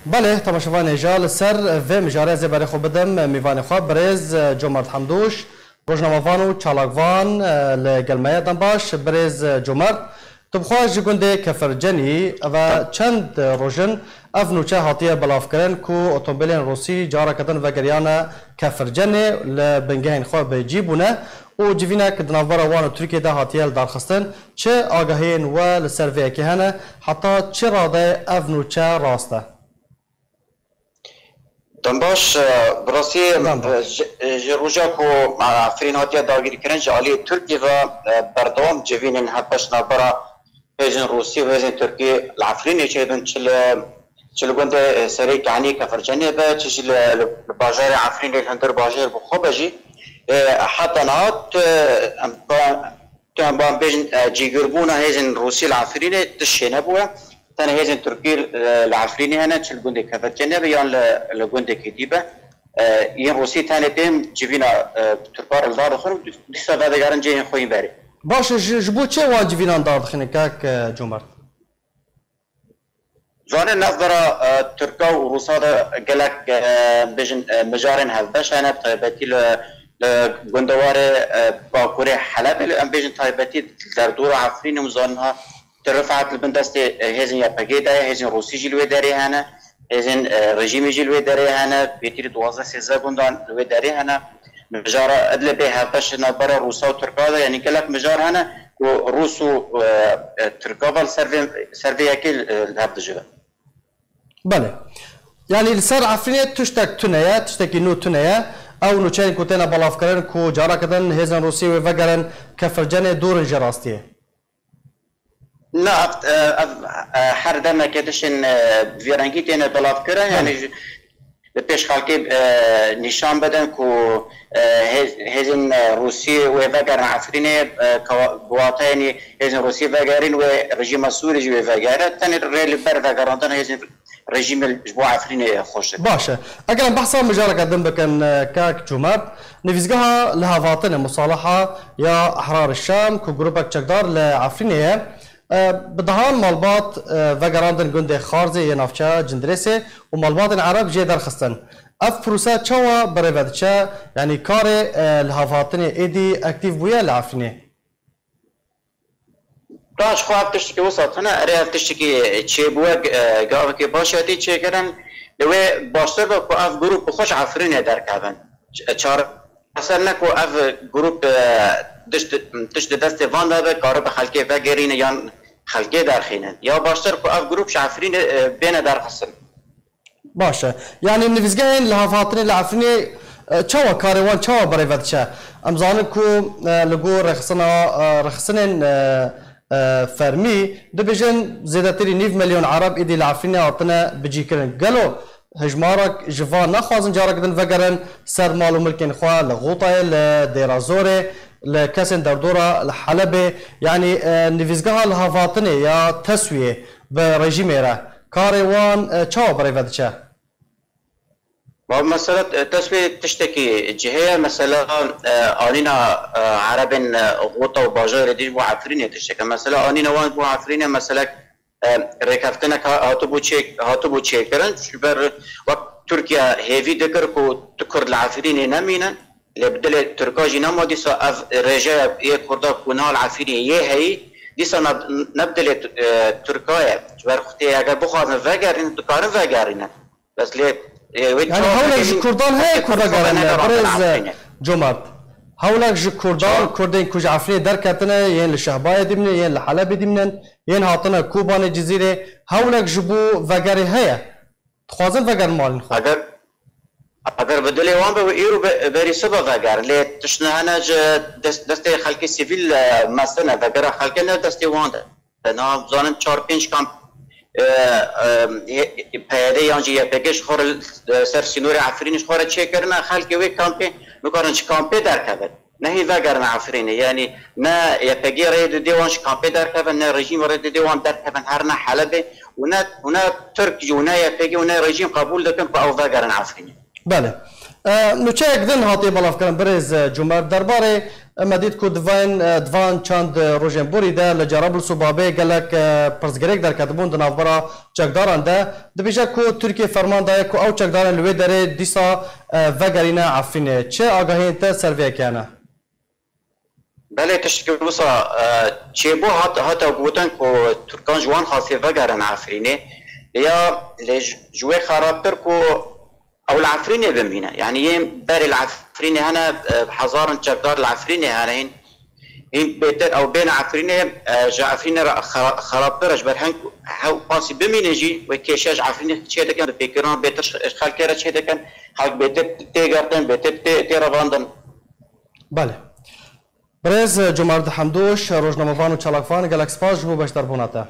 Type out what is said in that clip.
بله تماشاوان جال سر و مجاره زبر خوب بدم میوان خواب برز جمرت حمدوش روزنامه‌وان و چالاکوان لگلمه دنباش برز جمرت تبخواش جگنده کفرجنی و چند روزن اف نوچه هاتیه بلاف کرن کو اتومبیلین روسی جارا کدن و گریان کفرجنی لبنگهین خواب جیبونه و جوینا که دنبال وان ترکیه ده هاتیه دارخستن چه آگاهین و لسرویه که هنه حتی چه راده اف نوچه راسته دنباش براسي روجا كو عفرين هاتيا داغير كرن جالي تركي و بردوام جوينين هبش نبرا هيجن روسي و هيجن تركي العفرين يشهدون چل گوند سري كاني كفرجاني با چل باجار عفرين الهندر باجار بخوبجي حتى نات ام بيجن جيغربونا هيجن روسي العفرين تشينبوا تاني هيزن تركي العفريني هنا تشل جندي كفتشنا بيان لجندي كتيبة ين روسي تاني تيم جيفينا تربار الدار خرج لسه هذا جارن جايين خوين باري باش جبو چه واجبين دار خني كاك جمر زانه نظرة تركا وروسا قالك بيجن مجارن هالباش انا بطيبتي لجندوار باكوري حلب ام بيجن طيبتي دردور عفريني وزانها ترفعت البندست هزن يا بقيدا هزن روسي جلوه داري هنا هزن رژیم جلوه داري هنا بيتير 12 13 گوندان جلوه داري هنا مجار ادل به هفتش نبره روسا و ترکا يعني كلك مجار هنا وروس و ترکا وال سرفي يكل هفت جبه بله يعني السر عفرينية تشتك تنيا تشتكي نو تنيا او نو چين كوتينا بلاف کرن كو جارا كدن هزن روسي و وگرن كفرجان دور جراستيه لا هر دم کدشن ویرانگی تینه بلاف کرده یعنی پیش خالقی نشان بدن کو هزین روسی و وگرن عفرینه قواته یعنی هزین روسی وگرین و رژیم سوری جو وگره تنی ریل بر وگراندن هزین رژیم جبو عفرینه خوشه باشه اگر بحثا مجال قدم بکن کاک جمعت نفیزگاه لهافاتن مصالحه یا احرار الشام کو گروپک چکدار لعفرینه بدهان مالبات وگراندن گنده خارزی یا نافچه جندرسه و مالبات عرب جه درخستن اف پروسه چوا برای ودچه یعنی کار لحافاتن ایدی اکتیف بویا لعفرینه راش خواه تشتکی وسطنا اره تشتکی چه بویا گاوه که باشیاتی چه کرن لوی باشتر با که اف گروپ خوش عفرینه درکبن چار اصلا نکو اف گروپ تشت دست وان داده کارو به خلقه وگرینه یا خلقه درخینه یا باشتر که اف گروپ شعفرین بین درخستن باشه یعنی نویزگاهین لحافاتنی لعفرینی چوا کاروان چوا برای ودچه امزانه که لگو رخصنین فرمی دبیجن زیادتری 9 میلیون عرب ایدی لعفرینی آتنه بجی کرن گلو هجمارك جفان نخوازن جارك دن وگرن سر مالو ملكين خواه لغوطة لديرازوري لكسن دردورة لحلبة يعني نفيزگاه الهافاتني يا تسوية برجيمي را كاروان چاو برای ودچه مثلا تسوية تشتكي جهية مثلا آنينا عرب غوطة وباجار ديش بو عفريني تشتكي مثلا آنينا وان بو عفريني مثلا رکافتنک هاتو بو چه کرن بر وقت ترکیه هیوی دکر کو تکر العفرین نمینن لبدل ترکاجی نمو دیسا اف رجا یه کردا کنال عفرین یه هی دیسا نبدل ترکایه بر خطی اگر بخواهن وگرین دکارن وگرینن بس لی يعني هولك كردان هي كردان برز جمعت هولك جو كردان كردين كوج عفري دركتنا ين لشهبايه دمن ين لحلب دمن ين هاتنا كوبان جزيره هولك جبو وغاري هي خوازن وغار مال اگر بدلی وان به ایرو بری سبا وغار لی تشنه انا دست خلق سیویل مثلا وغار خلق نه دست وان ده نا زانم 4 5 کام پیاده یانجی یا پکش خور سر سینور عفرینش خور چه کرنا خلق وی کامپی میکنن کامپی درکبد نه وگرن عفرینه یعنی نه یا پگی رید دیوانش کامپی درکبد نه رژیم رید دیوان درکبد هر نه حلبه و نه ترک جو نه یا پگی و نه رژیم قبول دکن که او وگرن عفرینه بله نوچه یک دن هاتی بلاف کردن برز جمعه درباره مدید که دوان چند روژن بوری ده لجرابل صبابه گلک پرزگریک در کتبون دنافبرا چکداران ده دبیجه که ترکیه فرمان ده که او چکداران لوی داره دیسا وگرینه عفینه چه آگاهی انت سرویه کنه؟ بله تشکر بوسا چه بو هاتا گوتن که ترکان جوان خاصی وگرن عفرینه یا جوه خرابتر که او العفرينه بمينا يعني يم بار العفرينه هنا بحزار شقدار العفرينه هنا هين بيتر او بين عفرينه جا عفرينه خرابتر اجبر هنك هاو باسي بمينا جي وكيشاج عفرينه شيء كان بفكران بيتر خال كيرا شيء كان حق بيتر تيغرتن بيتر تيرافاندن بله برز جمعه حمدوش روزنامه‌وان و چالاکفان گالاکس پاج بو بشتر بوناته